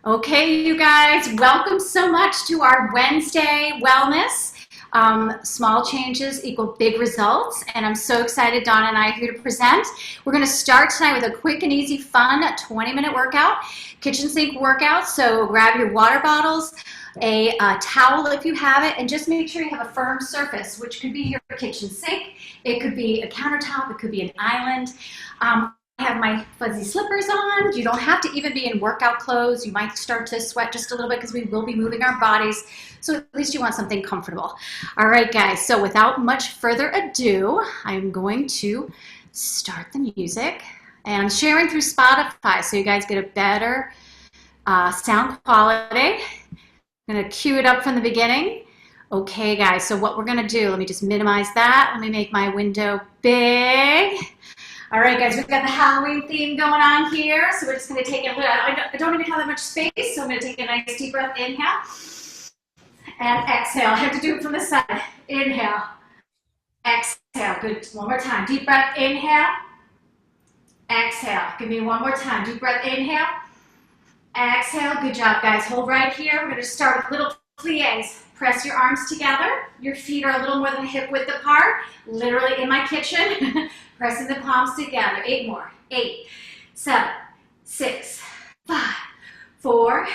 Okay, you guys, welcome so much to our Wednesday wellness. Small changes equal big results, and I'm so excited Donna and I are here to present. We're going to start tonight with a quick and easy, fun 20-minute workout, kitchen sink workout. So grab your water bottles, a towel if you have it, and just make sure you have a firm surface, which could be your kitchen sink, it could be a countertop, it could be an island. I have my fuzzy slippers on. You don't have to even be in workout clothes. You might start to sweat just a little bit because we will be moving our bodies. So at least you want something comfortable. All right, guys. So without much further ado, I'm going to start the music. And I'm sharing through Spotify so you guys get a better sound quality. I'm going to cue it up from the beginning. Okay, guys. So what we're going to do, let me just minimize that. Let me make my window big. All right, guys, we've got the Halloween theme going on here, so we're just going to take a little, I don't even have that much space, so I'm going to take a nice deep breath, inhale, and exhale. I have to do it from the side. Inhale, exhale, good, one more time. Deep breath, inhale, exhale. Give me one more time. Deep breath, inhale, exhale. Good job, guys. Hold right here. We're going to start with little plies. Press your arms together. Your feet are a little more than hip width apart, literally in my kitchen. Pressing the palms together. 8 more. 8, 7, 6, 5, 4,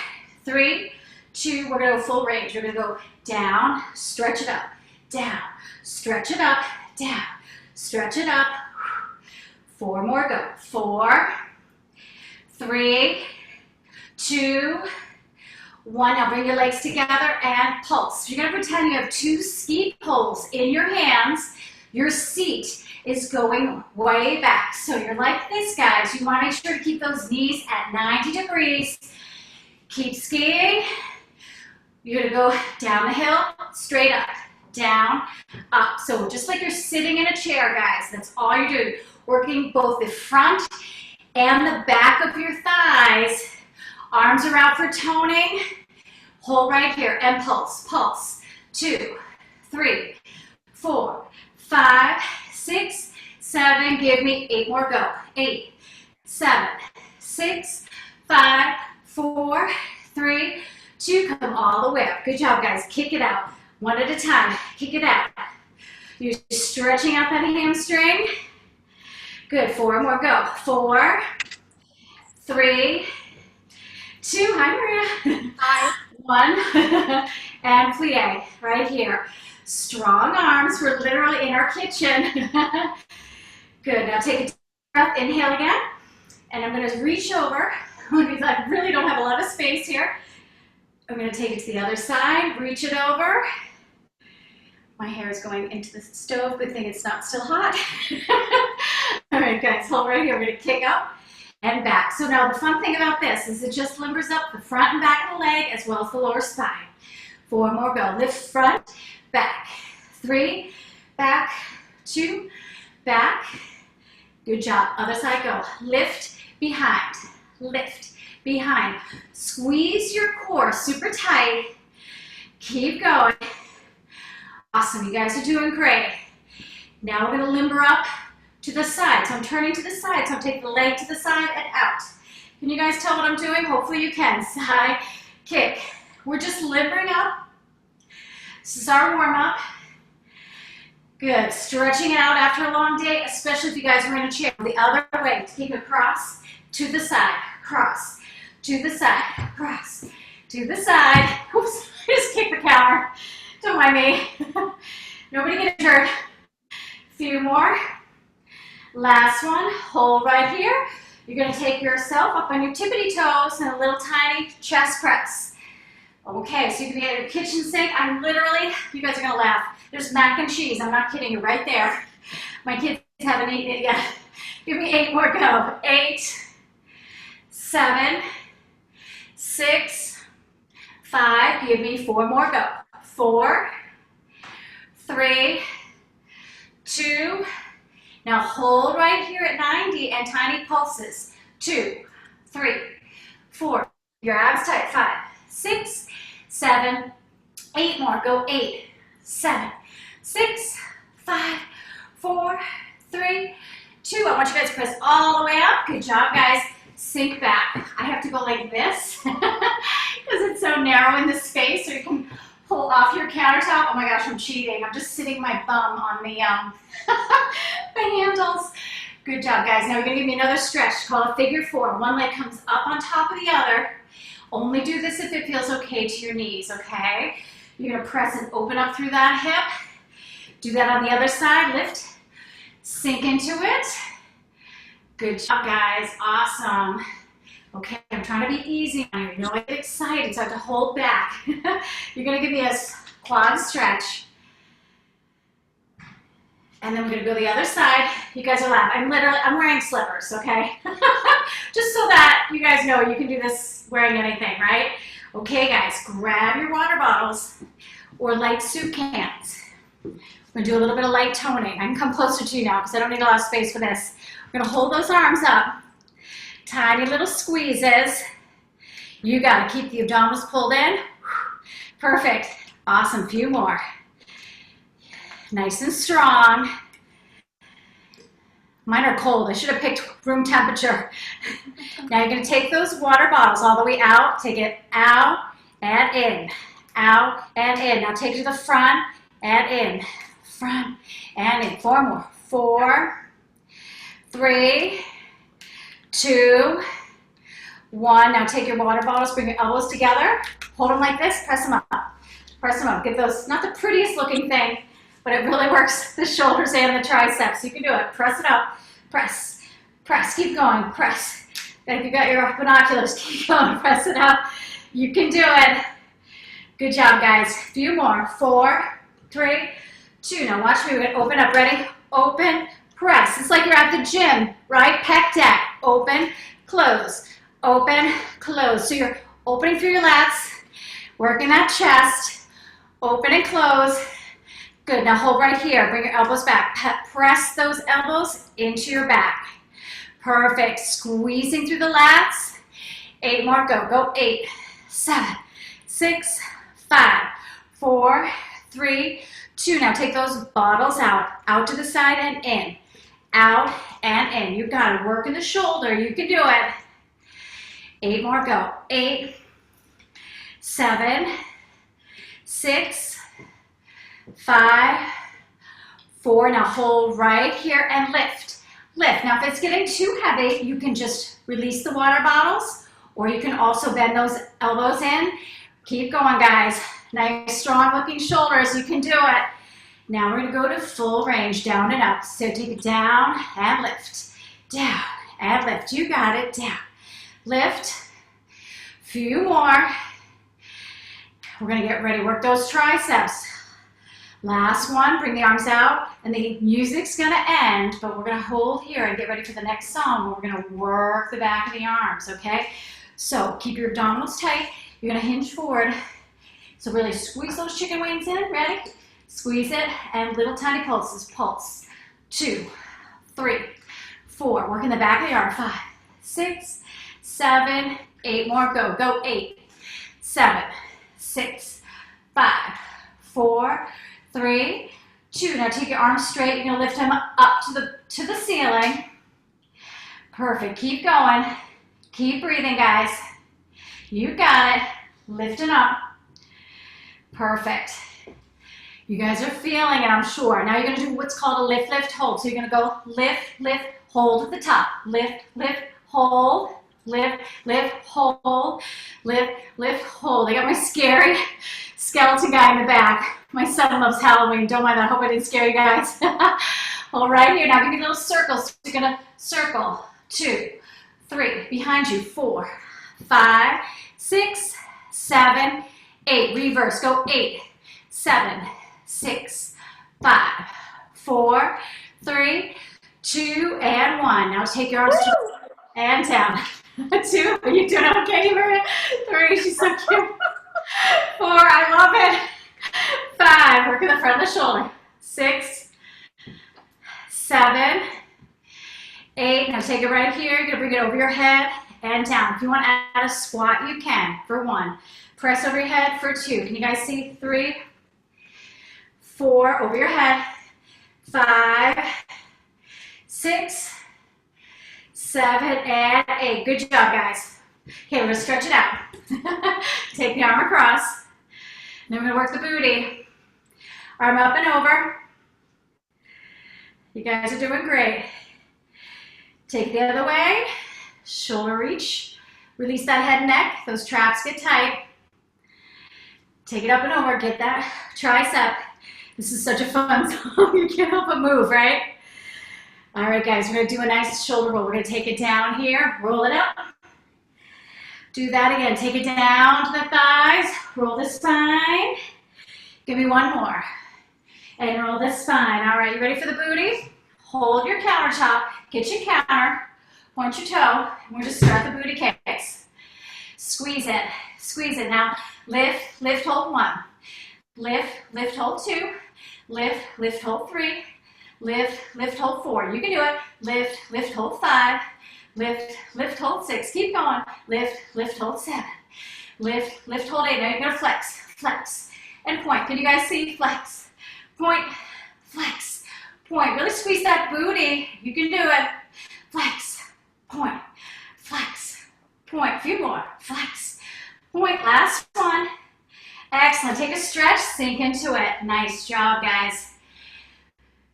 3, 2. We're going to go full range. We're going to go down, stretch it up, down, stretch it up, down, stretch it up. 4 more. Go. 4, 3, 2, 1. Now bring your legs together and pulse. You're going to pretend you have 2 ski poles in your hands. Your seat is going way back. So you're like this, guys. You want to make sure to keep those knees at 90 degrees. Keep skiing. You're going to go down the hill, straight up, down, up. So just like you're sitting in a chair, guys. That's all you're doing. Working both the front and the back of your thighs. Arms are out for toning. Hold right here and pulse. Pulse. 2, 3, 4, 5, 6, 7. Give me 8 more. Go. 8, 7, 6, 5, 4, 3, 2. Come all the way up. Good job, guys. Kick it out. One at a time. Kick it out. You're stretching out that hamstring. Good. 4 more. Go. 4, 3, 2. Hi, Maria. Hi. 1. And plie right here. Strong arms. We're literally in our kitchen. Good. Now take a deep breath. Inhale again. And I'm going to reach over because I really don't have a lot of space here. I'm going to take it to the other side. Reach it over. My hair is going into the stove. Good thing it's not still hot. All right, guys. Hold right here. We're going to kick up and back. So now the fun thing about this is it just limbers up the front and back of the leg as well as the lower spine. 4 more. Go. Lift front. Back, 3, back, 2, back. Good job. Other side, go. Lift, behind, lift, behind. Squeeze your core super tight. Keep going. Awesome. You guys are doing great. Now we're going to limber up to the side. So I'm turning to the side. So I'm taking the leg to the side and out. Can you guys tell what I'm doing? Hopefully you can. Side, kick. We're just limbering up. This is our warm-up. Good. Stretching it out after a long day, especially if you guys are in a chair. The other way, take a cross to the side, cross to the side, cross to the side. Oops, I just kicked the counter. Don't mind me. Nobody get hurt. Few more. Last one. Hold right here. You're going to take yourself up on your tippity toes and a little tiny chest press. Okay, so you can be at your kitchen sink. I'm literally, you guys are going to laugh. There's mac and cheese. I'm not kidding you, right there. My kids haven't eaten it yet. Give me 8 more. Go. 8, 7, 6, 5. Give me 4 more. Go. 4, 3, 2. Now hold right here at 90 and tiny pulses. 2, 3, 4. Your abs tight. 5, 6, 7, 8 more. Go. 8, 7, 6, 5, 4, 3, 2. I want you guys to press all the way up. Good job, guys. Sink back. I have to go like this. it's so narrow in this space, so you can pull off your countertop. Oh my gosh, I'm cheating. I'm just sitting my bum on the, the handles. Good job, guys. Now we're gonna give me another stretch called a figure four. One leg comes up on top of the other. Only do this if it feels okay to your knees, okay? You're gonna press and open up through that hip. Do that on the other side, lift, sink into it. Good job, guys, awesome. Okay, I'm trying to be easy on you. You know, I get excited, so I have to hold back. You're gonna give me a quad stretch. And then we're gonna go the other side. You guys are laughing. I'm wearing slippers, okay? Just so that you guys know you can do this wearing anything, right? Okay, guys, grab your water bottles or light soup cans. We're gonna do a little bit of light toning. I can come closer to you now because I don't need a lot of space for this. We're gonna hold those arms up. Tiny little squeezes. You gotta keep the abdominals pulled in. Perfect. Awesome, few more. Nice and strong. Mine are cold. I should have picked room temperature. Now you're gonna take those water bottles all the way out. Take it out and in. Out and in. Now take it to the front and in. Front and in. Four more. 4, 3, 2, 1. Now take your water bottles, bring your elbows together. Hold them like this, press them up. Press them up. Get those, not the prettiest looking thing, but it really works the shoulders and the triceps. You can do it. Press it up. Press. Press. Keep going. Press. If you got your binoculars, keep going. Press it up. You can do it. Good job, guys. Few more. 4, 3, 2. Now watch me. We're going to open up. Ready? Open. Press. It's like you're at the gym, right? Pec deck. Open. Close. Open. Close. So you're opening through your lats. Working that chest. Open and close. Good, now hold right here. Bring your elbows back. Press those elbows into your back. Perfect. Squeezing through the lats. 8 more, go. Go. 8, 7, 6, 5, 4, 3, 2. Now take those bottles out. Out to the side and in. Out and in. You got it. Work in the shoulder. You can do it. 8 more, go. 8, 7, 6, 5, 4. Now hold right here and lift. Lift. Now if it's getting too heavy, you can just release the water bottles, or you can also bend those elbows in. Keep going, guys. Nice, strong looking shoulders. You can do it. Now we're going to go to full range, down and up. So take it down and lift. Down and lift. You got it. Down. Lift. Few more. We're going to get ready. Work those triceps. Last one, bring the arms out, and the music's gonna end, but we're gonna hold here and get ready for the next song where we're gonna work the back of the arms, okay? So keep your abdominals tight. You're gonna hinge forward. So really squeeze those chicken wings in, ready? Squeeze it, and little tiny pulses. Pulse, 2, 3, 4. Working the back of the arm. 5, 6, 7, 8 more, go. Go. 8, 7, 6, 5, 4, 3, 2. Now take your arms straight. You're gonna lift them up to the ceiling. Perfect. Keep going. Keep breathing, guys. You got it. Lifting up. Perfect. You guys are feeling it, I'm sure. Now you're gonna do what's called a lift, lift, hold. So you're gonna go lift, lift, hold at the top. Lift, lift, hold. Lift, lift, hold. Lift, lift, hold. I got my scary skeleton guy in the back. My son loves Halloween. Don't mind that. I hope I didn't scare you guys. All right, here. Now give me little circles. So you're going to circle. 2, 3. Behind you. 4, 5, 6, 7, 8. Reverse. Go. 8, 7, 6, 5, 4, 3, 2, and 1. Now take your arms and down. 2. Are you doing okay, Maria? 3. She's so cute. 4. I love it. 5. Work in the front of the shoulder. 6, 7, 8. Now take it right here. You're gonna bring it over your head and down. If you want to add a squat, you can. For 1. Press over your head for 2. Can you guys see? 3, 4. Over your head. 5, 6, 7, and 8. Good job, guys. Okay, we're gonna stretch it out. Take Take the arm across. Then we're gonna work the booty. Arm up and over. You guys are doing great. Take the other way. Shoulder reach. Release that head and neck. Those traps get tight. Take it up and over. Get that tricep. This is such a fun song. You can't help but move, right? All right, guys, we're gonna do a nice shoulder roll. We're gonna take it down here, roll it up. Do that again. Take it down to the thighs, roll the spine. Give me one more. And roll the spine. All right, you ready for the booty? Hold your countertop, get your counter, point your toe, and we're just start the booty kicks. Squeeze it, squeeze it. Now, lift, lift, hold 1. Lift, lift, hold 2. Lift, lift, hold 3. Lift, lift, hold 4. You can do it. Lift, lift, hold 5. Lift, lift, hold 6. Keep going. Lift, lift, hold 7. Lift, lift, hold 8. Now you're gonna flex, flex, and point. Can you guys see? Flex, point, flex, point. Really squeeze that booty. You can do it. Flex, point, flex, point. A few more. Flex, point. Last one. Excellent. Take a stretch, sink into it. Nice job, guys.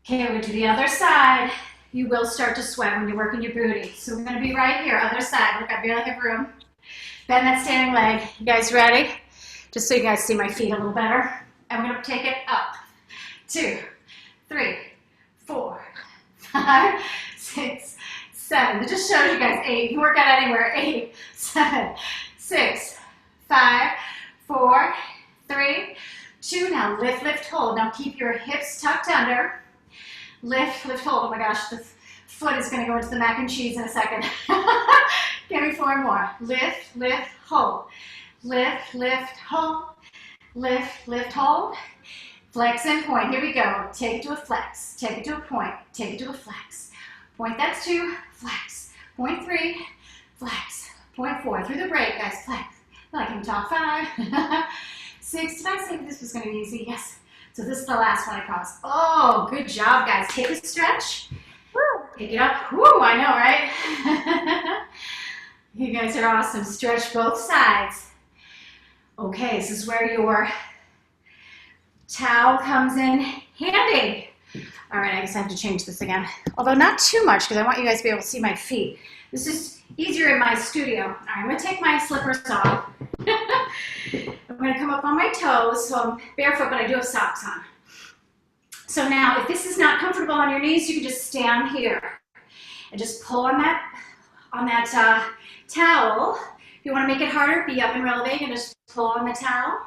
Okay, we're going to do the other side. You will start to sweat when you're working your booty. So we're going to be right here, other side. Look, I barely have room. Bend that standing leg. You guys ready? Just so you guys see my feet a little better. And we're going to take it up. 2, 3, 4, 5, 6, 7. It just shows you guys 8. You can work out anywhere. 8, 7, 6, 5, 4, 3, 2. Now lift, lift, hold. Now keep your hips tucked under. Lift, lift, hold. Oh my gosh, the foot is going to go into the mac and cheese in a second. Give me 4 more. Lift, lift, hold. Lift, lift, hold. Lift, lift, hold. Flex and point. Here we go. Take it to a flex. Take it to a point. Take it to a flex. Point, that's 2. Flex. Point 3. Flex. Point 4. Through the break, guys. Flex. Like in top 5. 6. Did I say this was going to be easy? Yes. So this is the last one I promise. Oh, good job, guys. Take a stretch. Woo. Pick it up. Woo, I know, right? You guys are awesome. Stretch both sides. Okay, this is where your towel comes in handy. All right, I guess I have to change this again. Although not too much, because I want you guys to be able to see my feet. This is easier in my studio. All right, I'm going to take my slippers off. I'm going to come up on my toes, so I'm barefoot, but I do have socks on. So now, if this is not comfortable on your knees, you can just stand here and just pull on that towel. If you want to make it harder, be up and relevate and just pull on the towel.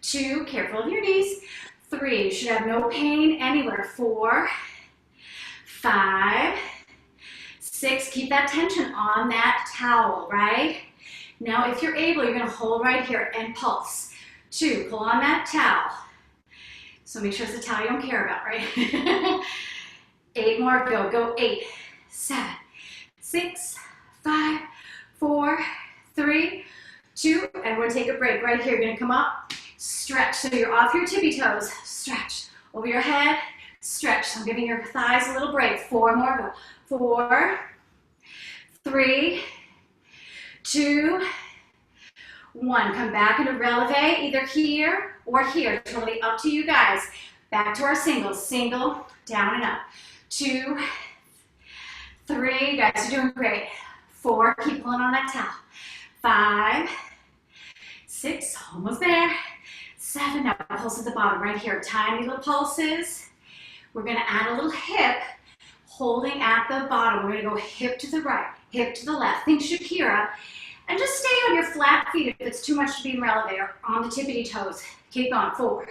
2, careful of your knees. 3, you should have no pain anywhere. 4, 5, 6, keep that tension on that towel, right? Now, if you're able, you're going to hold right here and pulse. 2, pull on that towel. So make sure it's the towel you don't care about, right? 8 more, go. Go 8, 7, 6, 5, 4, 3, 2, and we're going to take a break right here. You're going to come up, stretch. So you're off your tippy toes, stretch. Over your head, stretch. So I'm giving your thighs a little break. 4 more, go. 4, 3, 2, 1. Come back into releve, either here or here. Totally up to you guys. Back to our singles. Single, down and up. 2, 3, you guys are doing great. 4, keep pulling on that towel. 5, 6, almost there. 7, now pulse at the bottom right here. Tiny little pulses. We're going to add a little hip, holding at the bottom. We're going to go hip to the right, hip to the left. Think Shakira. And just stay on your flat feet if it's too much to be in releve or on the tippity toes. Keep going. 4,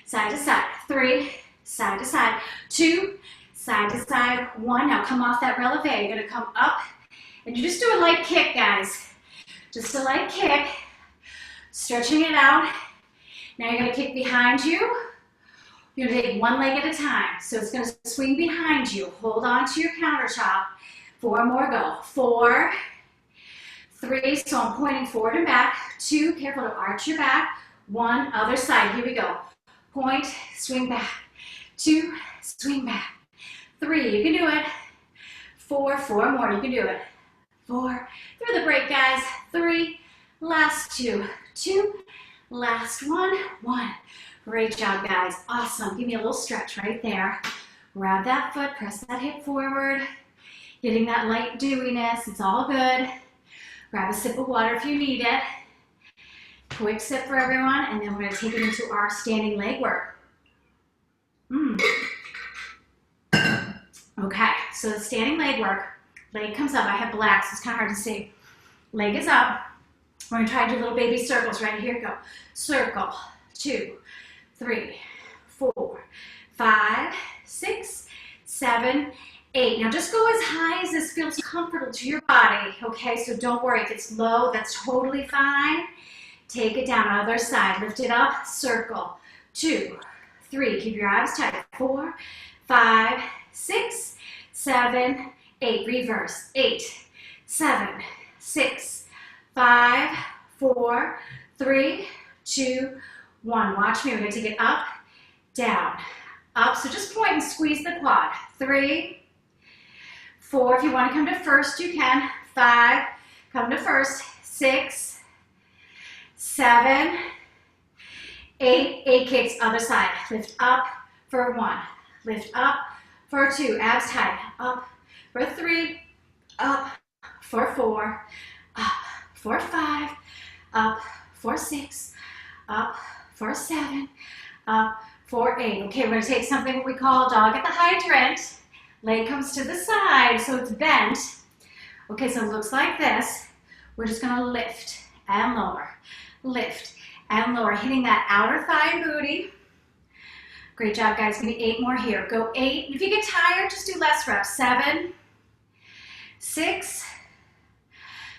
side to side. 3, side to side. 2, side to side. 1, now come off that releve. You're going to come up and you just do a light kick, guys. Just a light kick. Stretching it out. Now you're going to kick behind you. You're going to take one leg at a time. So it's going to swing behind you. Hold on to your countertop. 4 more, go. 4, 3, so I'm pointing forward and back. 2, careful to arch your back. 1, other side, here we go. Point, swing back. 2, swing back. 3, you can do it. 4, 4 more, you can do it. 4, through the break, guys. 3, last 2, 2, last one, 1. Great job, guys. Awesome. Give me a little stretch right there. Grab that foot, press that hip forward, getting that light dewiness. It's all good. Grab a sip of water if you need it. Quick sip for everyone, and then we're going to take it into our standing leg work. Okay, so the standing leg work, leg comes up. I have black, so it's kind of hard to see. Leg is up. We're going to try to do little baby circles right here. Go. Circle, 2, 3, 4, 5, 6, 7, 8. Now just go as high as this feels comfortable to your body, okay? So don't worry. If it's low, that's totally fine. Take it down. Other side. Lift it up. Circle. 2, 3. Keep your abs tight. 4, 5, 6, 7, 8. Reverse. 8, 7, 6, 5, 4, 3, 2, 1. Watch me. We're going to take it up, down, up. So just point and squeeze the quad. 3, 4. If you want to come to first, you can. 5. Come to first. 6, 7, 8. 8 kicks. Other side. Lift up for 1. Lift up for 2. Abs tight. Up for 3. Up for 4. Up for 5. Up for 6. Up for 7. Up for 8. Okay, we're going to take something we call dog at the hydrant. Leg comes to the side, so it's bent. Okay, so it looks like this. We're just going to lift and lower. Lift and lower, hitting that outer thigh and booty. Great job, guys. Give me 8 more here. Go 8. And if you get tired, just do less reps. 7, 6,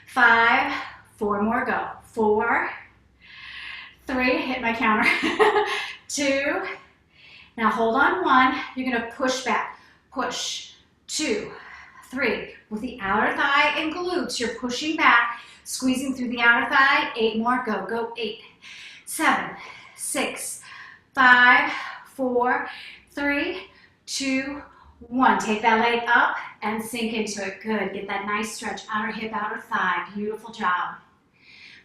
5, 4 more. Go. 4, 3. Hit my counter. 2. Now hold on 1. You're going to push back. Push. 2, 3. With the outer thigh and glutes, you're pushing back, squeezing through the outer thigh. 8 more. Go. Go. 8, 7, 6, 5, 4, 3, 2, 1. Take that leg up and sink into it. Good. Get that nice stretch. Outer hip, outer thigh. Beautiful job.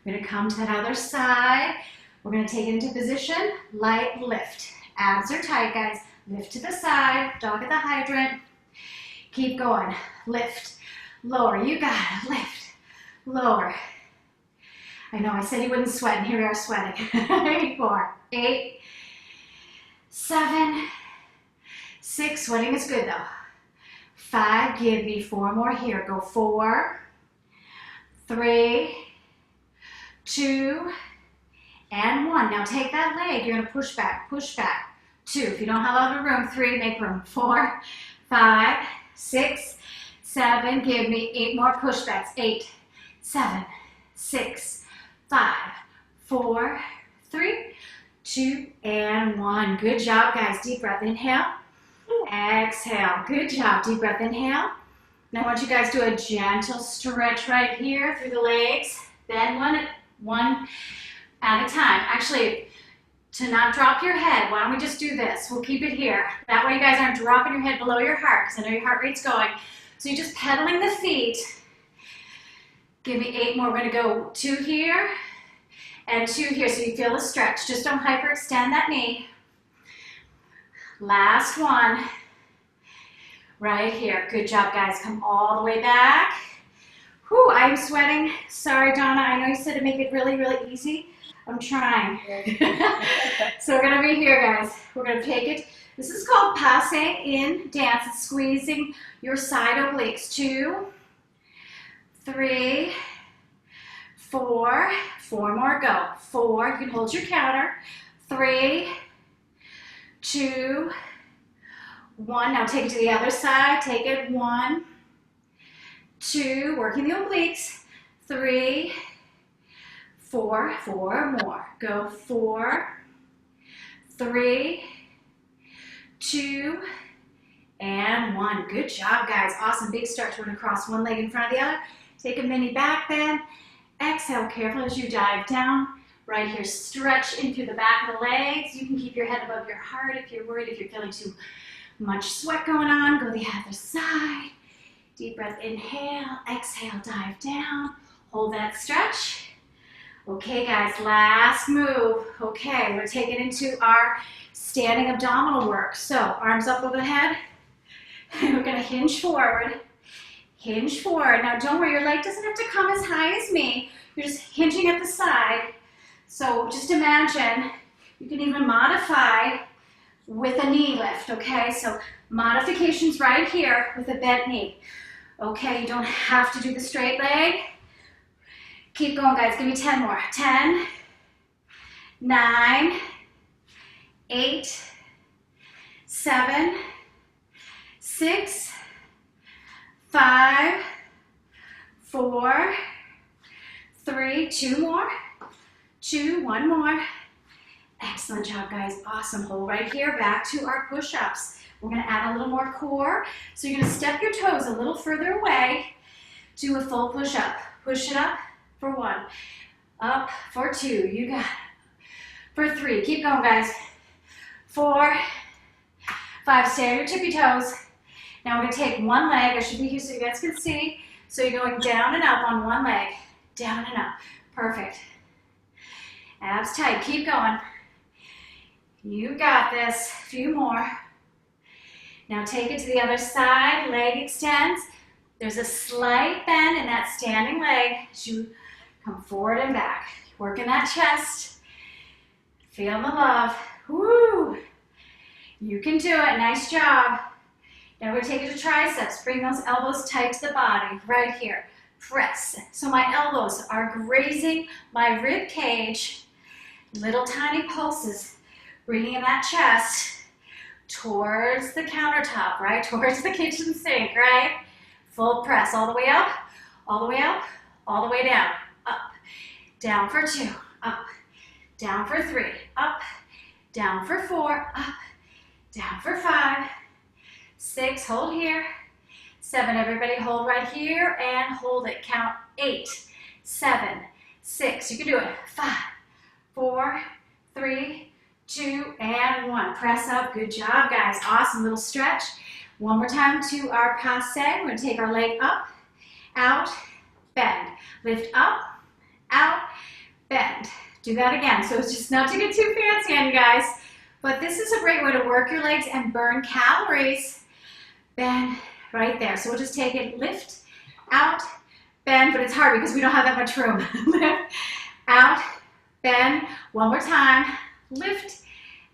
We're going to come to that other side. We're going to take it into position. Light lift. Abs are tight, guys. Lift to the side. Dog at the hydrant. Keep going. Lift. Lower. You got it. Lift. Lower. I know I said you wouldn't sweat, and here we are sweating. 8 more. 8, 7, 6. Sweating is good, though. 5. Give me 4 more here. Go 4, 3, 2, and 1. Now take that leg. You're going to push back. Push back. 2. If you don't have a lot of room, 3. Make room. 4, 5, 6, 7. Give me 8 more pushbacks. 8, 7, 6, 5, 4, 3, 2, and 1. Good job, guys. Deep breath. Inhale. Exhale. Good job. Deep breath. Inhale. Now I want you guys to do a gentle stretch right here through the legs. Then one at a time. Actually, to not drop your head, why don't we just do this? We'll keep it here. That way you guys aren't dropping your head below your heart, because I know your heart rate's going. So you're just pedaling the feet. Give me 8 more. We're going to go 2 here and 2 here, so you feel the stretch. Just don't hyperextend that knee. Last one. Right here. Good job, guys. Come all the way back. Whew, I'm sweating. Sorry, Donna. I know you said to make it really, really easy. I'm trying. So we're going to be here, guys. We're going to take it. This is called passe in dance. It's squeezing your side obliques. 2, 3, 4. 4 more. Go. 4. You can hold your counter. 3, 2, 1. Now take it to the other side. Take it. 1, 2. Working the obliques. 3, 4. 4 more. Go. 4, 3, 2, and 1. Good job, guys. Awesome. Big stretch. We're going to cross one leg in front of the other. Take a mini back bend. Exhale carefully as you dive down. Right here, stretch in through the back of the legs. You can keep your head above your heart if you're worried, if you're feeling too much sweat going on. Go the other side. Deep breath, inhale, exhale, dive down. Hold that stretch. Okay, guys, last move. Okay, we're taking into our standing abdominal work. So arms up over the head. We're gonna hinge forward. Hinge forward. Now don't worry, your leg doesn't have to come as high as me. You're just hinging at the side. So just imagine, you can even modify with a knee lift, okay? So modifications right here with a bent knee. Okay, you don't have to do the straight leg. Keep going, guys. Give me 10 more. 10, 9, 8, 7, 6, 5, 4, 3, 2 more, 2, 1 more. Excellent job, guys. Awesome. Hold right here. Back to our push-ups. We're going to add a little more core. So you're going to step your toes a little further away. Do a full push-up. Push it up for 1. Up for 2. You got it. For 3. Keep going, guys. 4, 5. Stay on your tippy toes. Now we're going to take one leg. I should be here so you guys can see. So you're going down and up on one leg. Down and up. Perfect. Abs tight. Keep going. You got this. A few more. Now take it to the other side. Leg extends. There's a slight bend in that standing leg as you come forward and back. Working that chest. Feel the love. Woo! You can do it. Nice job. Now we're going to take it to triceps. Bring those elbows tight to the body. Right here. Press. So my elbows are grazing my rib cage. Little tiny pulses. Bringing that chest towards the countertop, right? Towards the kitchen sink, right? Full press all the way up, all the way up, all the way down. Up, down for 2, up, down for 3, up, down for 4, up, down for 5, 6, hold here, 7, everybody hold right here and hold it. Count 8, 7, 6, you can do it. 5, 4, 3, 2, and 1. Press up. Good job, guys. Awesome little stretch. One more time to our passe. We're going to take our leg up, out, bend. Lift up, out, bend. Do that again. So it's just not to get too fancy on you guys, but this is a great way to work your legs and burn calories. Bend right there. So we'll just take it, lift, out, bend, but it's hard because we don't have that much room. Lift, out, bend. One more time. Lift,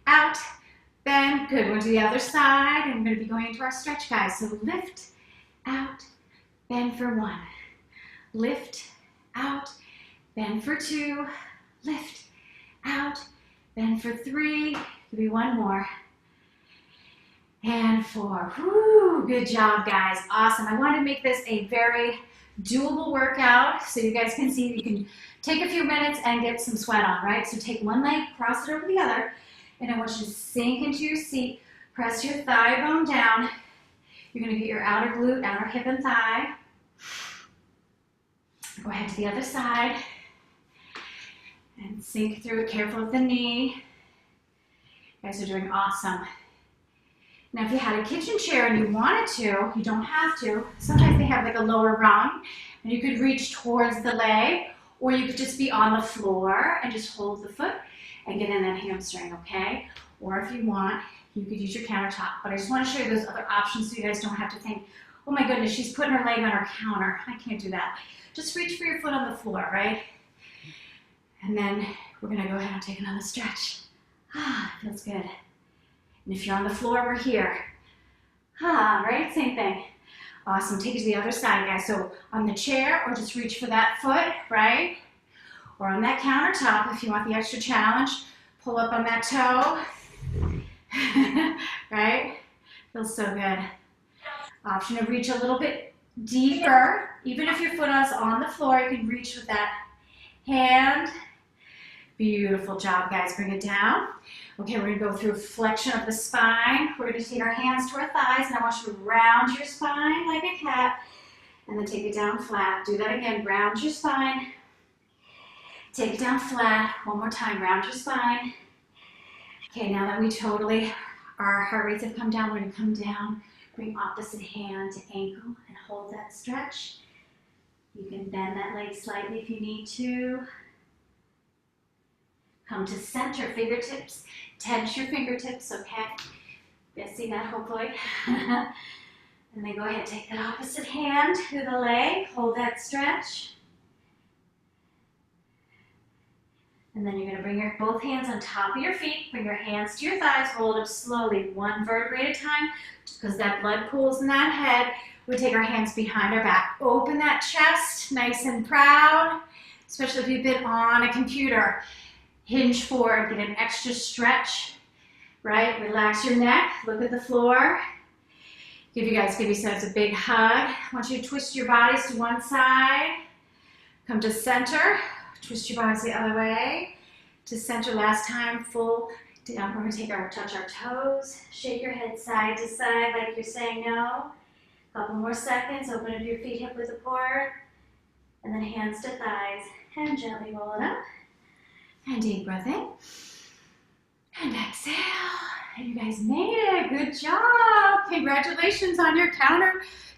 out, bend. Good. We're going to the other side, and we're going to be going into our stretch, guys. So lift, out, bend for 1. Lift, out, bend for 2. Lift, out, bend for 3. Give me 1 more. And 4. Woo, good job, guys. Awesome. I wanted to make this a very doable workout so you guys can see you can take a few minutes and get some sweat on, right? So take one leg, cross it over the other, and I want you to sink into your seat. Press your thigh bone down. You're going to get your outer glute, outer hip and thigh. Go ahead to the other side and sink through it. Careful with the knee. You guys are doing awesome. Now, if you had a kitchen chair and you wanted to, you don't have to. Sometimes they have like a lower rung, and you could reach towards the leg, or you could just be on the floor and just hold the foot and get in that hamstring, okay? Or if you want, you could use your countertop. But I just want to show you those other options so you guys don't have to think, oh my goodness, she's putting her leg on her counter. I can't do that. Just reach for your foot on the floor, right? And then we're going to go ahead and take another stretch. Ah, feels good. And if you're on the floor, we're here. Ah, right? Same thing. Awesome. Take it to the other side, guys. So on the chair, or just reach for that foot, right? Or on that countertop, if you want the extra challenge, pull up on that toe. Right? Feels so good. Option to reach a little bit deeper. Even if your foot is on the floor, you can reach with that hand. Beautiful job, guys. Bring it down. Okay, we're going to go through flexion of the spine. We're going to take our hands to our thighs, and I want you to round your spine like a cat, and then take it down flat. Do that again. Round your spine. Take it down flat. One more time. Round your spine. Okay, now that we totally, our heart rates have come down, we're going to come down. Bring opposite hand to ankle and hold that stretch. You can bend that leg slightly if you need to. Come to center, fingertips. Tense your fingertips, okay? You see that, hopefully. And then go ahead, take that opposite hand to the leg. Hold that stretch. And then you're going to bring your both hands on top of your feet. Bring your hands to your thighs. Roll it up slowly, one vertebrae at a time, because that blood pools in that head. We take our hands behind our back. Open that chest, nice and proud, especially if you've been on a computer. Hinge forward, get an extra stretch, right? Relax your neck, look at the floor. Give yourselves a big hug. I want you to twist your bodies to one side. Come to center. Twist your bodies the other way. To center last time, full down. We're going to touch our toes. Shake your head side to side like you're saying no. Couple more seconds. Open up your feet hip width apart. And then hands to thighs. And gently roll it up. And deep breath in. And exhale. And you guys made it. Good job. Congratulations on your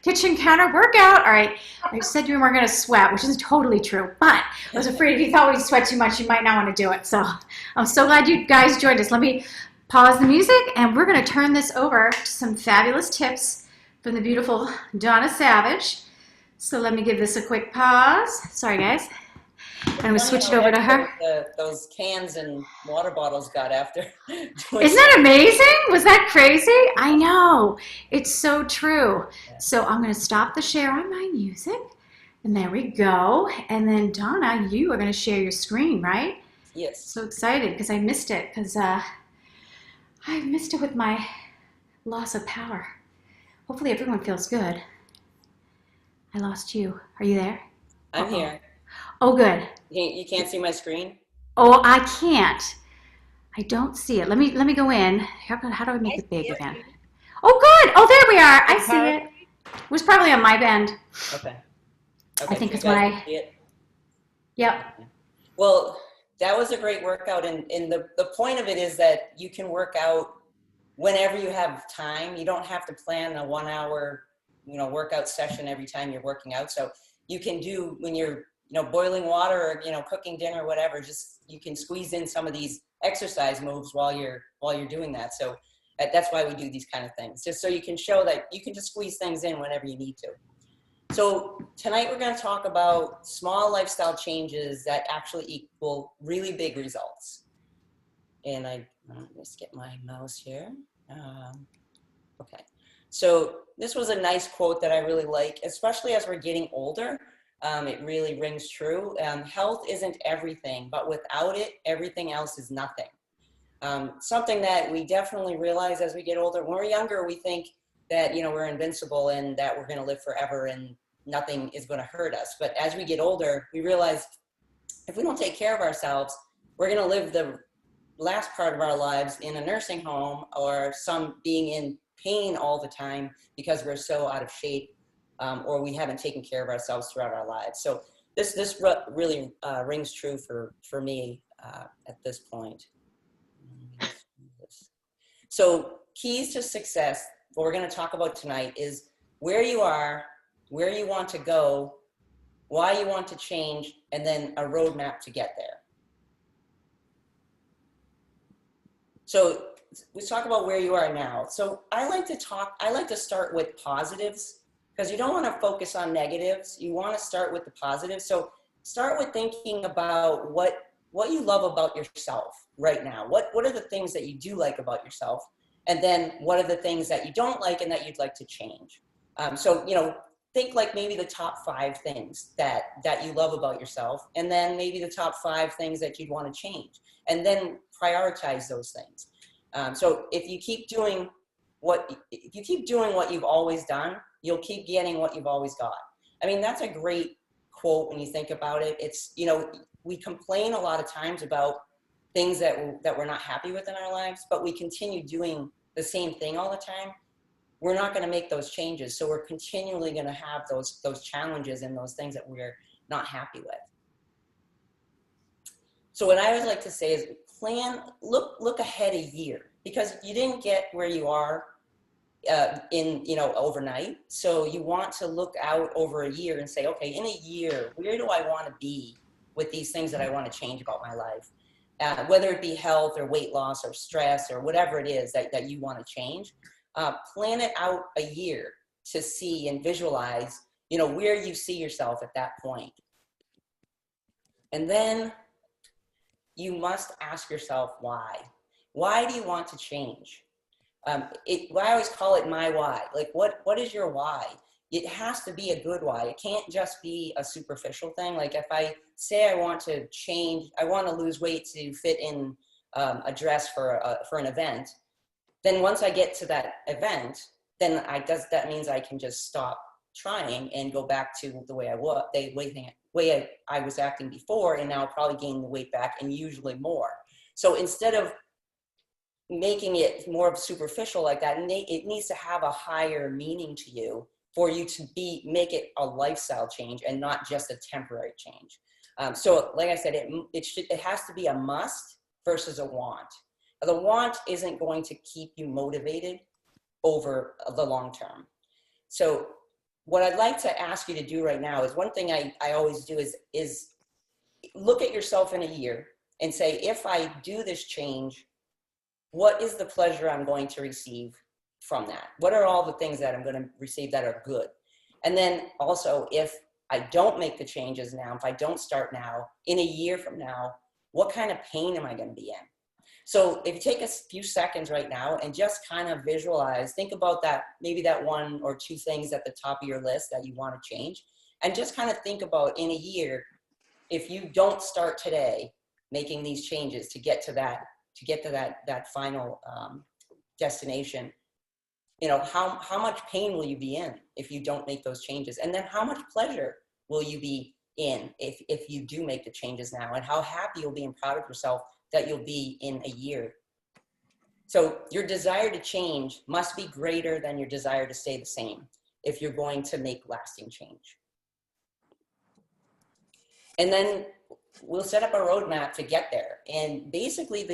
kitchen counter workout. All right. I said you weren't going to sweat, which is totally true. But I was afraid if you thought we'd sweat too much, you might not want to do it. So I'm so glad you guys joined us. Let me pause the music, and we're going to turn this over to some fabulous tips from the beautiful Donna Savage. So let me give this a quick pause. Sorry, guys. I'm going to switch it over to her. Those cans and water bottles got after. Isn't that amazing? Was that crazy? I know. It's so true. Yeah. So I'm going to stop the share on my music. And there we go. And then, Donna, you are going to share your screen, right? Yes. So excited because I missed it. Because I missed it with my loss of power. Hopefully everyone feels good. I lost you. Are you there? I'm here. Oh, good. You can't see my screen? Oh, I can't. I don't see it. Let me go in. How do I make it big again? Oh, good. Oh, there we are. I see it. It was probably on my end. Okay. I think it's when I... See it? Yep. Well, that was a great workout. And the point of it is that you can work out whenever you have time. You don't have to plan a 1 hour, workout session every time you're working out. So you can do when you're boiling water or, cooking dinner or whatever, just, you can squeeze in some of these exercise moves while you're doing that. So that's why we do these kind of things, just so you can show that you can just squeeze things in whenever you need to. So tonight we're going to talk about small lifestyle changes that actually equal really big results. And let's get my mouse here. Okay. So this was a nice quote that I really like, especially as we're getting older. It really rings true. Health isn't everything, but without it, everything else is nothing. Something that we definitely realize as we get older. When we're younger, we think that, we're invincible and that we're going to live forever and nothing is going to hurt us. But as we get older, we realize if we don't take care of ourselves, we're going to live the last part of our lives in a nursing home or some being in pain all the time because we're so out of shape. Or we haven't taken care of ourselves throughout our lives. So this really rings true for me at this point. So keys to success, what we're going to talk about tonight is where you are, where you want to go, why you want to change, and then a roadmap to get there. So let's talk about where you are now. So I like to start with positives, because you don't want to focus on negatives. You want to start with the positives. So start with thinking about what you love about yourself right now. What are the things that you do like about yourself? And then what are the things that you don't like and that you'd like to change? So think like maybe the top 5 things that you love about yourself, and then maybe the top 5 things that you'd want to change, and then prioritize those things. So if you keep doing what you've always done, you'll keep getting what you've always got. I mean, that's a great quote when you think about it. It's, we complain a lot of times about things that we're not happy with in our lives, but we continue doing the same thing all the time. We're not going to make those changes. So we're continually going to have those challenges and those things that we're not happy with. So what I always like to say is look ahead a year, because you didn't get where you are overnight. So you want to look out over a year and say, okay, in a year, where do I want to be with these things that I want to change about my life? whether it be health or weight loss or stress or whatever it is that you want to change. Plan it out a year to see and visualize, where you see yourself at that point. And then you must ask yourself why. Why do you want to change? I always call it my why. Like, what is your why? It has to be a good why. It can't just be a superficial thing. Like if I say I want to change, I want to lose weight to fit in a dress for an event, then once I get to that event, then that means I can just stop trying and go back to the way I was, the way I was acting before, and now I'll probably gain the weight back and usually more. So instead of making it more superficial like that, it needs to have a higher meaning to you for you to make it a lifestyle change and not just a temporary change. So like I said, it has to be a must versus a want. The want isn't going to keep you motivated over the long term. So what I'd like to ask you to do right now is, one thing I always do is look at yourself in a year and say, if I do this change, what is the pleasure I'm going to receive from that? What are all the things that I'm going to receive that are good? And then also, if I don't make the changes now, if I don't start now, in a year from now, what kind of pain am I going to be in? So if you take a few seconds right now and just kind of visualize, think about that, maybe that one or two things at the top of your list that you want to change, and just kind of think about, in a year, if you don't start today making these changes to get to that final destination, how much pain will you be in if you don't make those changes? And then how much pleasure will you be in if you do make the changes now? And how happy you'll be and proud of yourself that you'll be in a year. So your desire to change must be greater than your desire to stay the same if you're going to make lasting change. And then we'll set up a roadmap to get there. And basically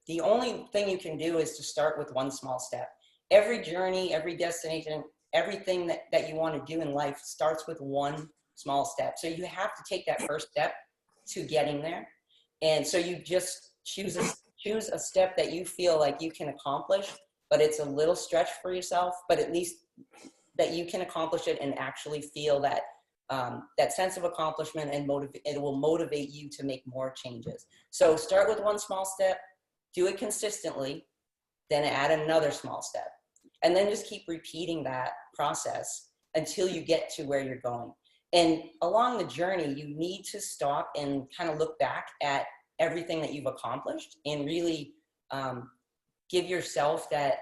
the only thing you can do is to start with one small step. Every journey, every destination, everything that you want to do in life starts with one small step. So you have to take that first step to getting there. And so you just choose a step that you feel like you can accomplish, but it's a little stretch for yourself, but at least that you can accomplish it and actually feel that that sense of accomplishment, and it will motivate you to make more changes. So start with one small step, do it consistently, then add another small step, and then just keep repeating that process until you get to where you're going. And along the journey, you need to stop and kind of look back at everything that you've accomplished and really give yourself make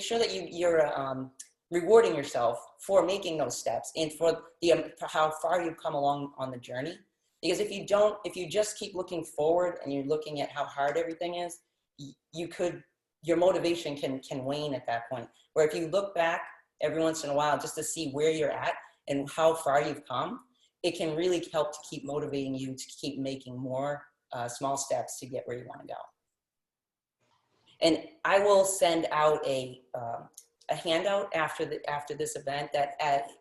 sure that you're rewarding yourself for making those steps and for how far you've come along on the journey. Because if you just keep looking forward and you're looking at how hard everything is, your motivation can wane at that point. Where if you look back every once in a while just to see where you're at and how far you've come, it can really help to keep motivating you to keep making more small steps to get where you want to go. And I will send out a handout after this event that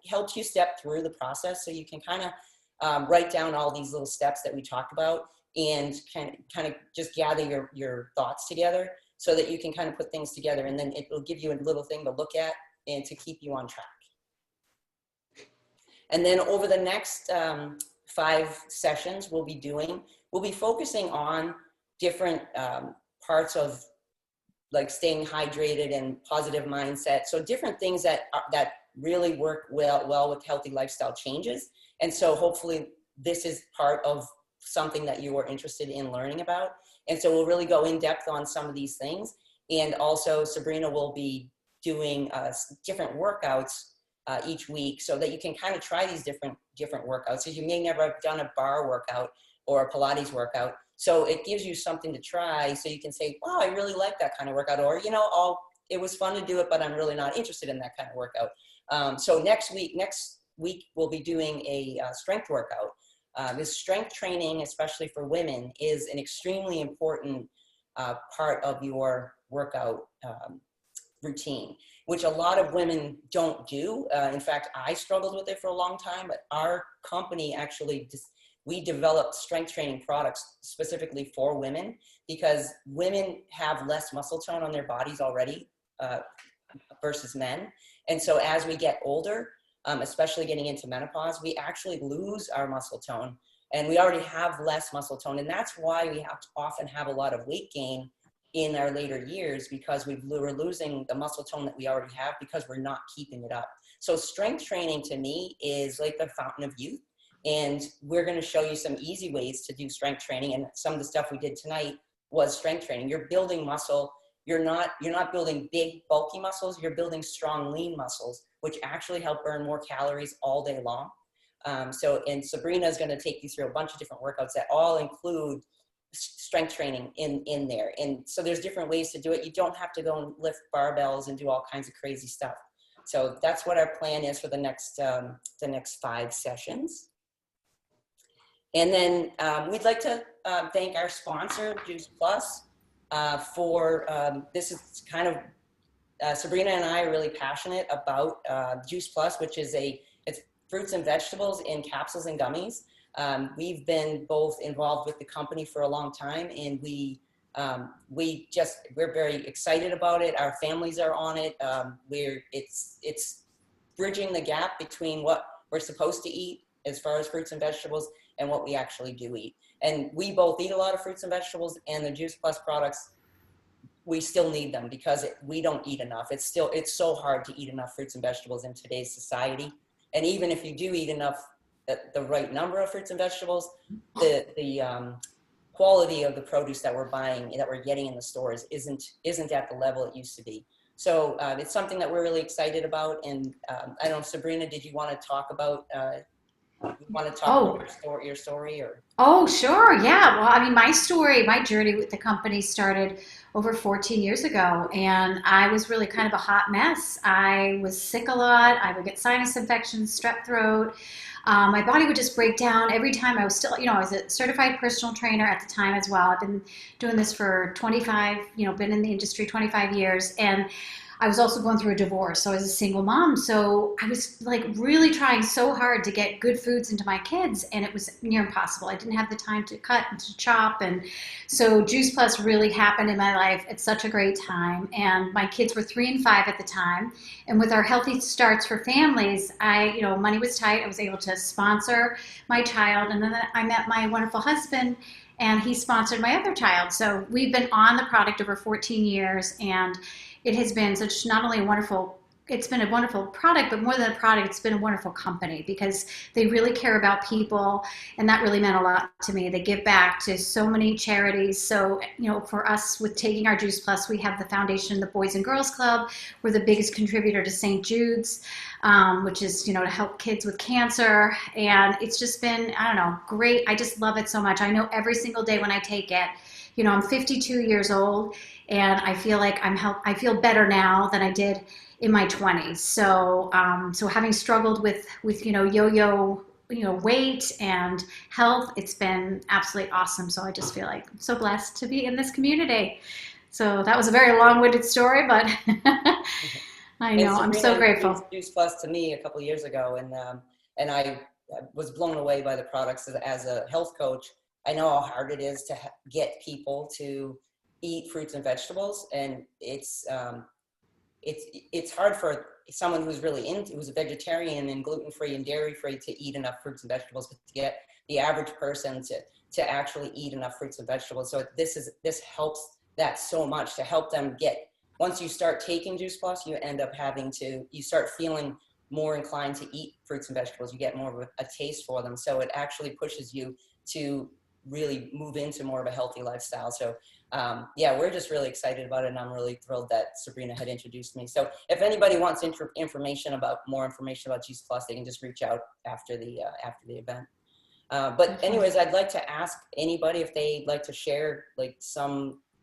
helps you step through the process, so you can kind of write down all these little steps that we talked about and kind of just gather your thoughts together so that you can kind of put things together, and then it will give you a little thing to look at and to keep you on track. And then over the next 5 sessions we'll be focusing on different parts of, like, staying hydrated and positive mindset. So different things that really work well with healthy lifestyle changes. And so hopefully this is part of something that you are interested in learning about. And so we'll really go in depth on some of these things. And also Sabrina will be doing different workouts each week, so that you can kind of try these different workouts. So you may never have done a bar workout or a Pilates workout. So it gives you something to try, so you can say, wow, I really like that kind of workout. Or, it was fun to do it, but I'm really not interested in that kind of workout. So next week we'll be doing a strength workout. This strength training, especially for women, is an extremely important part of your workout routine, which a lot of women don't do. In fact, I struggled with it for a long time, but our company actually just we developed strength training products specifically for women, because women have less muscle tone on their bodies already versus men. And so as we get older, especially getting into menopause, we actually lose our muscle tone, and we already have less muscle tone. And that's why we have to often have a lot of weight gain in our later years, because we're losing the muscle tone that we already have because we're not keeping it up. So strength training to me is like the fountain of youth. And we're going to show you some easy ways to do strength training. And some of the stuff we did tonight was strength training. You're building muscle. You're not building big, bulky muscles. You're building strong, lean muscles, which actually help burn more calories all day long. And Sabrina is going to take you through a bunch of different workouts that all include strength training in there. And so there's different ways to do it. You don't have to go and lift barbells and do all kinds of crazy stuff. So that's what our plan is for the next 5 sessions. And then we'd like to thank our sponsor, Juice Plus, for this is kind of, Sabrina and I are really passionate about Juice Plus, which is it's fruits and vegetables in capsules and gummies. We've been both involved with the company for a long time, and we're very excited about it. Our families are on it. It's bridging the gap between what we're supposed to eat as far as fruits and vegetables and what we actually do eat. And we both eat a lot of fruits and vegetables, and the Juice Plus products, we still need them because we don't eat enough. It's so hard to eat enough fruits and vegetables in today's society. And even if you do eat enough, the right number of fruits and vegetables, the quality of the produce that we're buying, that we're getting in the stores isn't at the level it used to be. So it's something that we're really excited about. And I don't know, Sabrina, did you want to talk about your story or? Oh, sure. Yeah. Well, I mean, my journey with the company started over 14 years ago, and I was really kind of a hot mess. I was sick a lot. I would get sinus infections, strep throat. My body would just break down every time. I was still, I was a certified personal trainer at the time as well. I've been doing this for 25, been in the industry 25 years. And I was also going through a divorce, so I was a single mom. So I was like really trying so hard to get good foods into my kids, and it was near impossible. I didn't have the time to cut and to chop, and so Juice Plus really happened in my life at such a great time. And my kids were 3 and 5 at the time, and with our Healthy Starts for Families, money was tight. I was able to sponsor my child, and then I met my wonderful husband, and he sponsored my other child. So we've been on the product over 14 years, and it has been such not only it's been a wonderful product, but more than a product, it's been a wonderful company because they really care about people, and that really meant a lot to me. They give back to so many charities. So, for us with taking our Juice Plus, we have the foundation, the Boys and Girls Club. We're the biggest contributor to St. Jude's, which is, to help kids with cancer. And it's just been, great. I just love it so much. I know every single day when I take it, I'm 52 years old, and I feel like I feel better now than I did in my 20s. So, so having struggled with yo-yo, weight and health, it's been absolutely awesome. So I just feel like I'm so blessed to be in this community. So that was a very long-winded story, but I know I'm so grateful. Juice Plus to me a couple of years ago, and I was blown away by the products as a health coach. I know how hard it is to get people to eat fruits and vegetables, and it's hard for someone who's who's a vegetarian and gluten-free and dairy-free to eat enough fruits and vegetables, but to get the average person to actually eat enough fruits and vegetables. So this helps that so much, to help them get, once you start taking Juice Plus, you start feeling more inclined to eat fruits and vegetables. You get more of a taste for them. So it actually pushes you to really move into more of a healthy lifestyle. So we're just really excited about it, and I'm really thrilled that Sabrina had introduced me. So if anybody wants more information about Juice Plus, they can just reach out after the event. But anyways, I'd like to ask anybody if they'd like to share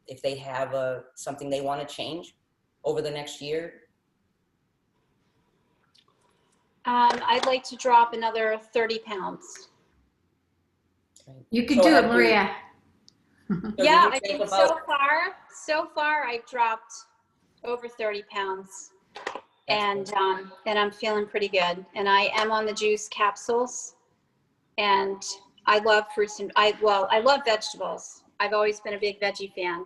if they have something they want to change over the next year. I'd like to drop another 30 pounds. You can do it, Maria. Yeah, I think so far I've dropped over 30 pounds, and I'm feeling pretty good. And I am on the juice capsules, and I love fruits and I love vegetables. I've always been a big veggie fan,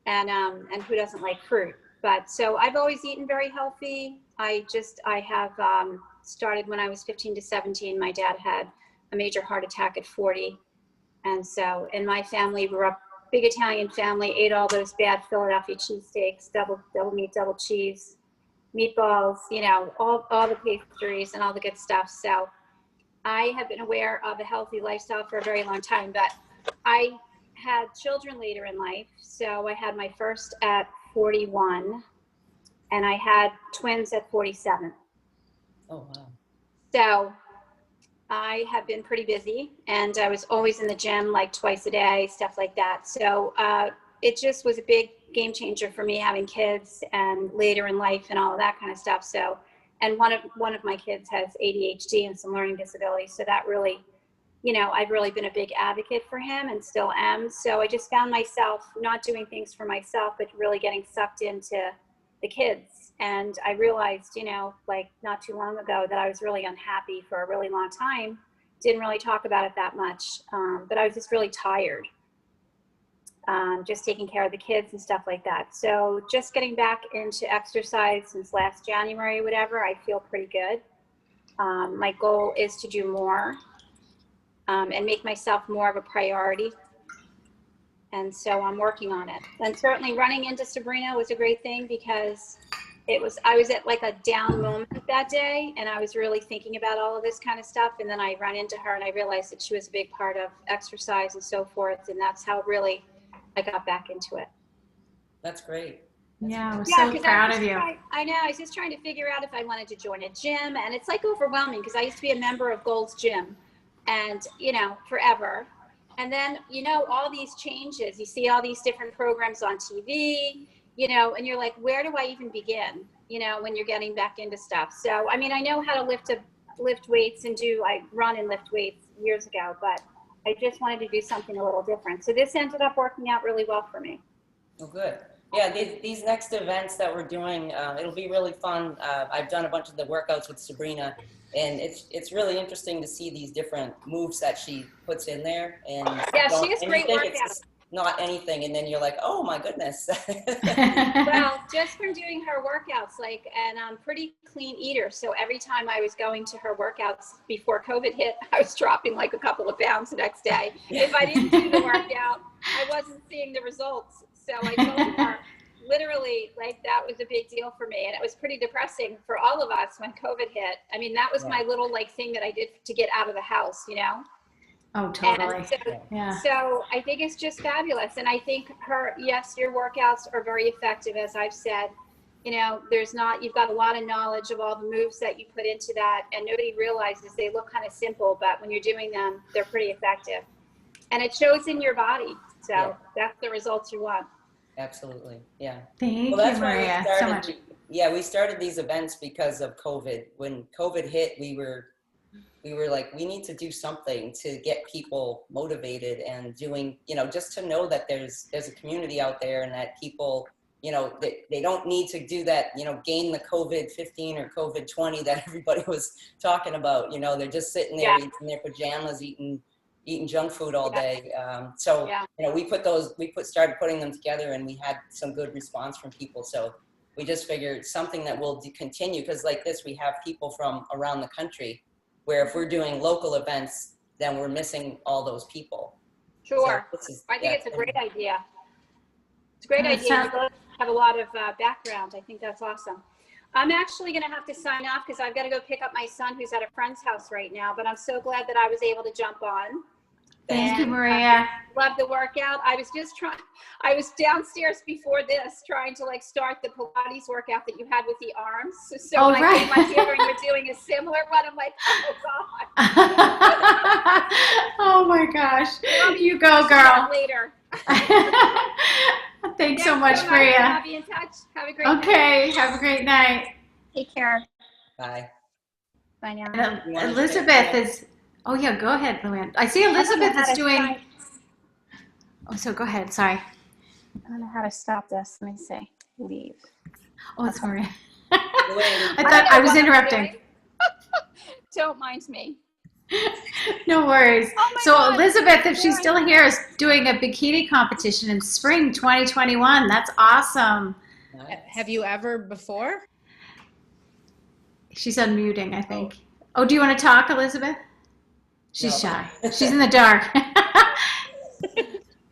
and who doesn't like fruit? But so I've always eaten very healthy. I have started when I was 15 to 17. My dad had a major heart attack at 40, and so in my family, we're a big Italian family. Ate all those bad Philadelphia cheesesteaks, double meat, double cheese, meatballs, all the pastries and all the good stuff. So I have been aware of a healthy lifestyle for a very long time, but I had children later in life. So I had my first at 41 and I had twins at 47. Oh, wow. So I have been pretty busy, and I was always in the gym like twice a day, stuff like that. So it just was a big game changer for me having kids and later in life and all of that kind of stuff. So, and one of my kids has ADHD and some learning disabilities. So that really, I've really been a big advocate for him and still am. So I just found myself not doing things for myself, but really getting sucked into the kids. And I realized, like not too long ago that I was really unhappy for a really long time. Didn't really talk about it that much, but I was just really tired. Just taking care of the kids and stuff like that. So just getting back into exercise since last January, whatever, I feel pretty good. My goal is to do more and make myself more of a priority. And so I'm working on it. And certainly running into Sabrina was a great thing because I was at like a down moment that day, and I was really thinking about all of this kind of stuff. And then I ran into her and I realized that she was a big part of exercise and so forth. And that's how really I got back into it. That's great. Yeah, we're so proud of you. I know. I was just trying to figure out if I wanted to join a gym, and it's like overwhelming because I used to be a member of Gold's Gym and, forever. And then, all these changes, you see all these different programs on TV, and you're like, where do I even begin, when you're getting back into stuff. So, I mean, I know how to lift weights and I run and lift weights years ago, but I just wanted to do something a little different. So this ended up working out really well for me. Oh, good. Yeah, these next events that we're doing, it'll be really fun. I've done a bunch of the workouts with Sabrina, and it's really interesting to see these different moves that she puts in there. And yeah, she has great workouts. It's not anything, and then you're like, oh my goodness. Well, just from doing her workouts, and I'm pretty clean eater. So every time I was going to her workouts before COVID hit, I was dropping like a couple of pounds the next day. If I didn't do the workout, I wasn't seeing the results. So I told her, literally, that was a big deal for me. And it was pretty depressing for all of us when COVID hit. I mean, that was my little thing that I did to get out of the house, Oh, totally. So I think it's just fabulous. And I think yes, your workouts are very effective, as I've said. You've got a lot of knowledge of all the moves that you put into that, and nobody realizes they look kind of simple, but when you're doing them, they're pretty effective. And it shows in your body. So that's the results you want. Absolutely. Yeah. Thank you, Maria, so much. We started these events because of COVID. When COVID hit, we were like, we need to do something to get people motivated and doing, just to know that there's a community out there and that people, they don't need to do that, gain the COVID-15 or COVID-20 that everybody was talking about. They're just sitting there eating their pajamas, eating junk food all day. We started putting them together, and we had some good response from people. So we just figured something that will continue, because like this, we have people from around the country, where if we're doing local events, then we're missing all those people. Sure. So I think it's a great idea. It's a great idea. You both have a lot of background. I think that's awesome. I'm actually going to have to sign off because I've got to go pick up my son who's at a friend's house right now, but I'm so glad that I was able to jump on. Thank you, Maria. Love the workout. I was downstairs before this trying to start the Pilates workout that you had with the arms. So when I came up here and you're doing a similar one, I'm like, oh God. Oh my gosh. You go, girl. Later. Thanks so much, Maria. I'll be in touch. Have a great night. Okay. Have a great night. Take care. Bye. Bye now. And Elizabeth is. Oh yeah, go ahead, Luann. I see Elizabeth is doing. Oh, so go ahead. Sorry. I don't know how to stop this. Let me see. Leave. Oh, it's Maria. I thought I was interrupting. Don't mind me. No worries. Oh my So God. Elizabeth, if she's still here, is doing a bikini competition in spring 2021. That's awesome. Nice. Have you ever before? She's unmuting, I think. Oh, do you want to talk, Elizabeth? She's No. shy. She's in the dark.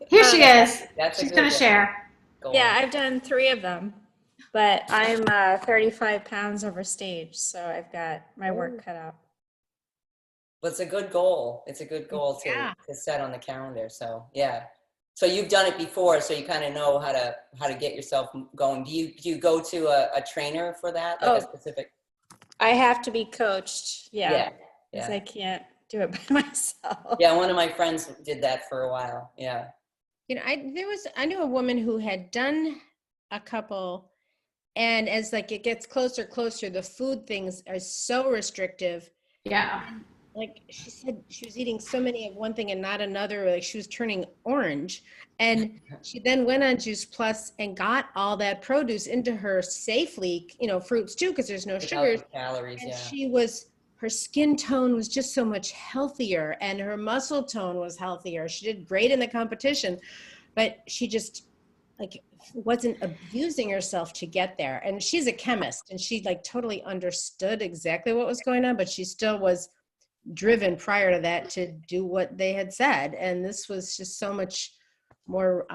Here she is. That's a She's good going to share. goal. Yeah, I've done 3 of them, but I'm 35 pounds over stage, so I've got my work cut out. Well, it's a good goal. It's a good goal Yeah. to set on the calendar. So yeah. So you've done it before, so you kind of know how to get yourself going. Do you go to a trainer for that, like a Oh. specific? I have to be coached, Yeah. because Yeah. I can't do it by myself. Yeah. One of my friends did that for a while. Yeah. You know, I knew a woman who had done a couple, and as like it gets closer, the food things are so restrictive. Yeah. Like she said, she was eating so many of one thing and not another. Like she was turning orange, and she then went on Juice Plus and got all that produce into her safely. You know, fruits too, because there's no Without sugars. the calories. And Yeah. her skin tone was just so much healthier, and her muscle tone was healthier. She did great in the competition, but she just like wasn't abusing herself to get there. And she's a chemist, and she like totally understood exactly what was going on, but she still was driven prior to that to do what they had said. And this was just so much more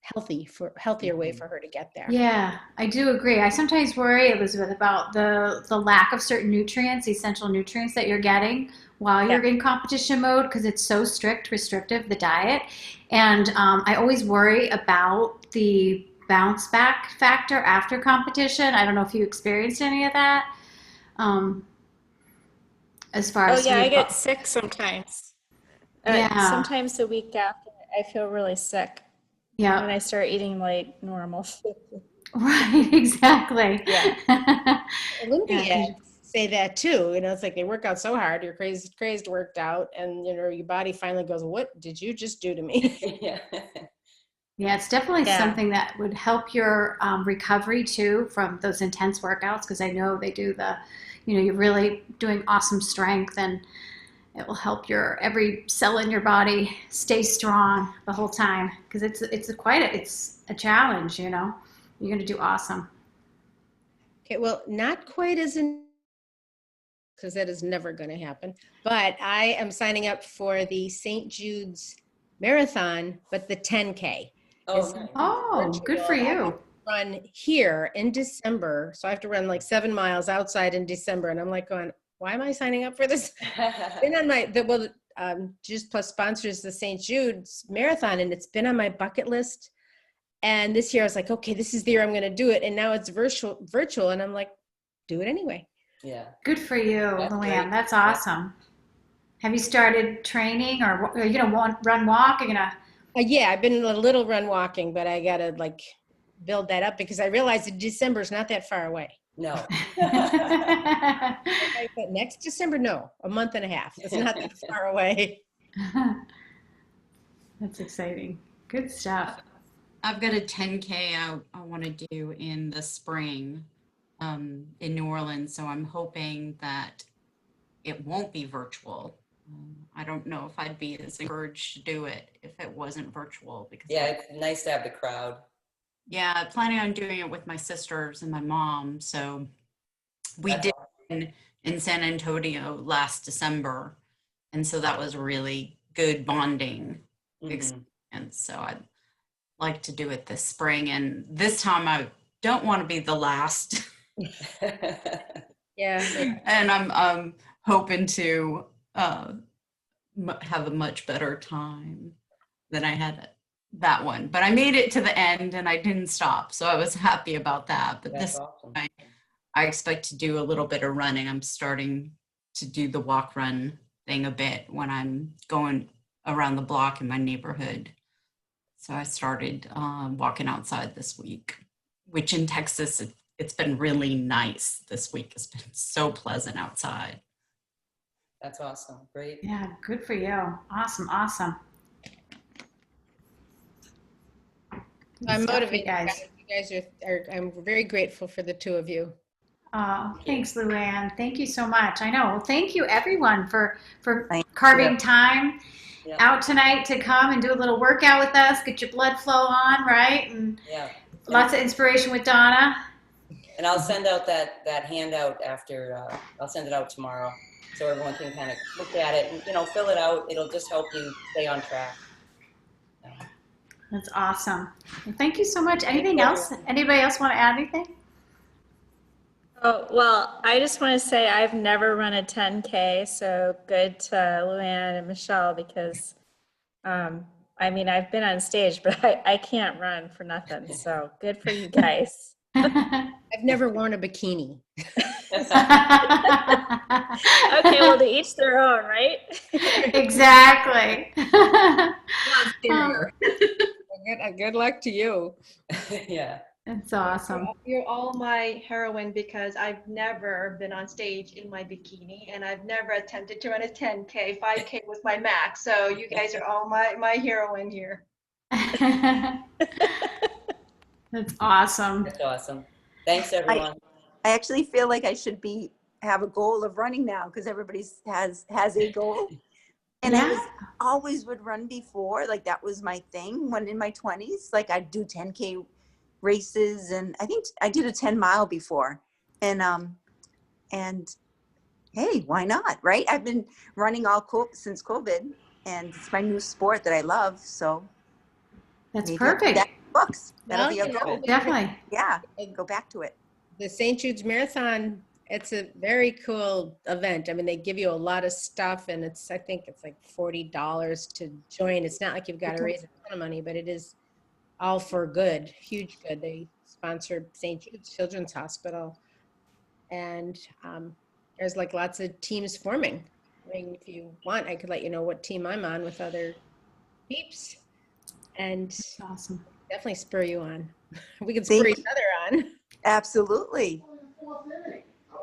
healthier way for her to get there. Yeah, I do agree. I sometimes worry, Elizabeth, about the lack of certain nutrients, essential nutrients that you're getting while you're in competition mode because it's so restrictive, the diet. And I always worry about the bounce back factor after competition. I don't know if you experienced any of that. As far Oh as yeah, I get sick sometimes. Yeah. Sometimes the week after, I feel really sick when Yeah, I start eating like normal food. right, exactly. Yeah. Olympiads Yeah, say that too. You know, it's like they work out so hard, you're crazed worked out, and you know, your body finally goes, what did you just do to me? Yeah. yeah, it's definitely Yeah. something that would help your recovery too from those intense workouts because I know they do you're really doing awesome strength and it will help your every cell in your body stay strong the whole time because it's a challenge, you know. You're going to do awesome. Okay, well, not quite as in because that is never going to happen. But I am signing up for the St. Jude's Marathon, but the 10K. Oh, It's nice. Oh, good for you. run here in December. So I have to run like 7 miles outside in December. And I'm like going, why am I signing up for this? Been on Juice Plus sponsors the St. Jude's Marathon, and it's been on my bucket list. And this year I was like, okay, this is the year I'm going to do it. And now it's virtual. And I'm like, do it anyway. Yeah. Good for you, That's Luann. great. That's awesome. Have you started training or are you going to run, walk? Are you going to? Yeah, I've been a little run walking, but I got to like build that up because I realized that December is not that far away. No. But next December, no, a month and a half. It's not that far away. That's exciting. Good stuff. I've got a 10K I want to do in the spring in New Orleans, so I'm hoping that it won't be virtual. I don't know if I'd be as encouraged to do it if it wasn't virtual because Yeah, it's nice to have the crowd. yeah, planning on doing it with my sisters and my mom. So we That's did awesome. in San Antonio last December, and so that was really good bonding experience. So I'd like to do it this spring, and this time I don't want to be the last. Yeah. And I'm hoping to have a much better time than I had that one. But I made it to the end and I didn't stop, so I was happy about that. But That's this awesome. I expect to do a little bit of running. I'm starting to do the walk run thing a bit when I'm going around the block in my neighborhood. So I started walking outside this week, which in Texas, it's been really nice this week. It's been so pleasant outside. That's awesome. Great. Yeah, good for you. Awesome, awesome. Good I'm stuff, you motivated, guys. guys. You guys are, I'm very grateful for the two of you. Oh, thanks, Luann. Thank you so much. I know. Well, thank you everyone for Thank carving you. time Yeah. out tonight to come and do a little workout with us, get your blood flow on, right? And Yeah. lots of inspiration with Donna. And I'll send out that handout after, I'll send it out tomorrow so everyone can kind of look at it and, fill it out. It'll just help you stay on track. That's awesome. Well, thank you so much. Anything you, else? everyone. Anybody else want to add anything? Oh, well, I just want to say I've never run a 10K, so good to Luann and Michelle because, I mean, I've been on stage, but I can't run for nothing. So good for you guys. I've never worn a bikini. Okay, well, to each their own, right? Exactly. Good luck to you. Yeah. It's awesome. You're all my heroine because I've never been on stage in my bikini and I've never attempted to run a 10K. 5K was my max. So you guys are all my heroine here. That's awesome. That's awesome. Thanks, everyone. I actually feel like I should have a goal of running now because everybody has a goal. And I always would run before, like that was my thing when in my 20s, like I'd do 10K races, and I think I did a 10-mile before. And hey, why not, right? I've been running since COVID, and it's my new sport that I love. So That's maybe I'll put perfect. that in books. That'll Well, be a you know, goal. Definitely. Yeah, go back to it. The St. Jude's Marathon, it's a very cool event. I mean, they give you a lot of stuff, and I think it's like $40 to join. It's not like you've got to raise a ton of money, but it is all for good, huge good. They sponsor St. Jude's Children's Hospital, and there's like lots of teams forming. I mean, if you want, I could let you know what team I'm on with other peeps, and Awesome. definitely spur you on. We can spur each other on. Absolutely.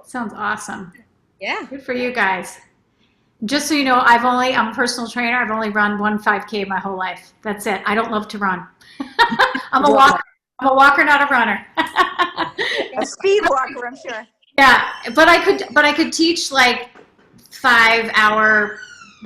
Sounds awesome. Yeah. Good for you guys. Just so you know, I'm a personal trainer. I've only run one 5K my whole life. That's it. I don't love to run. I'm a walker, not a runner. A speed walker, I'm sure. Yeah, but I could teach like 5-hour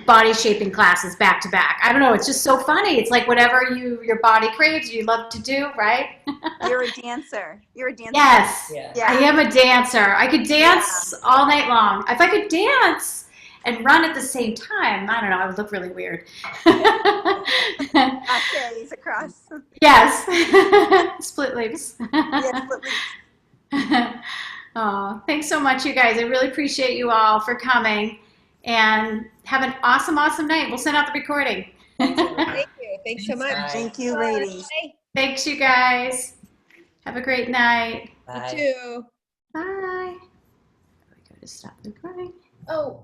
body shaping classes back to back. I don't know. It's just so funny. It's like whatever your body craves, you love to do, right? You're a dancer. You're a dancer. Yes. Yeah. I am a dancer. I could dance all night long. If I could dance and run at the same time, I don't know, I would look really weird. Days across. Yes. Split legs. Yes, but Oh, thanks so much, you guys. I really appreciate you all for coming, and have an awesome, awesome night. We'll send out the recording. Thank you. Thanks so much. Bye. thank you, ladies. Thanks, you guys. Have a great night. Bye. You too. Bye. We go to stop the recording. Oh,